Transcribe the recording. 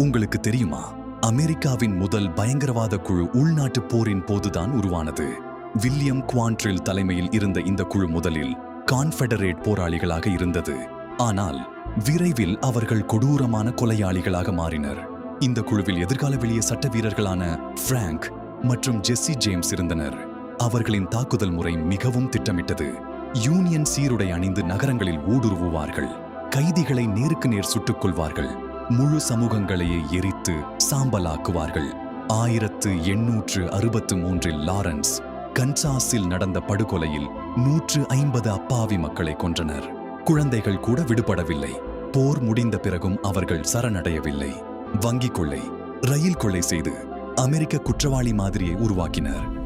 உங்களுக்கு தெரியுமா, அமெரிக்காவின் முதல் பயங்கரவாத குழு உள்நாட்டு போரின் போதுதான் உருவானது. வில்லியம் குவான்ட்ரில் தலைமையில் இருந்த இந்த குழு முதலில் கான்ஃபெடரேட் போராளிகளாக இருந்தது. ஆனால் விரைவில் அவர்கள் கொடூரமான கொலையாளிகளாக மாறினர். இந்த குழுவில் எதிர்கால வெளிய சட்ட வீரர்களான பிராங்க் மற்றும் ஜெஸ்ஸி ஜேம்ஸ் இருந்தனர். அவர்களின் தாக்குதல் முறை மிகவும் திட்டமிட்டது. யூனியன் சீருடை அணிந்து நகரங்களில் ஊடுருவுவார்கள். கைதிகளை நேருக்கு நேர் சுட்டுக் கொள்வார்கள். முழு சமூகங்களையே எரித்து சாம்பலாக்குவார்கள். 1863 லாரன்ஸ், கன்சாஸில் நடந்த படுகொலையில் 150 அப்பாவி மக்களை கொன்றனர். குழந்தைகள் கூட விடுபடவில்லை. போர் முடிந்த பிறகும் அவர்கள் சரணடையவில்லை. வங்கிக் கொள்ளை, ரயில் கொள்ளை செய்து அமெரிக்க குற்றவாளி மாதிரியை உருவாக்கினர்.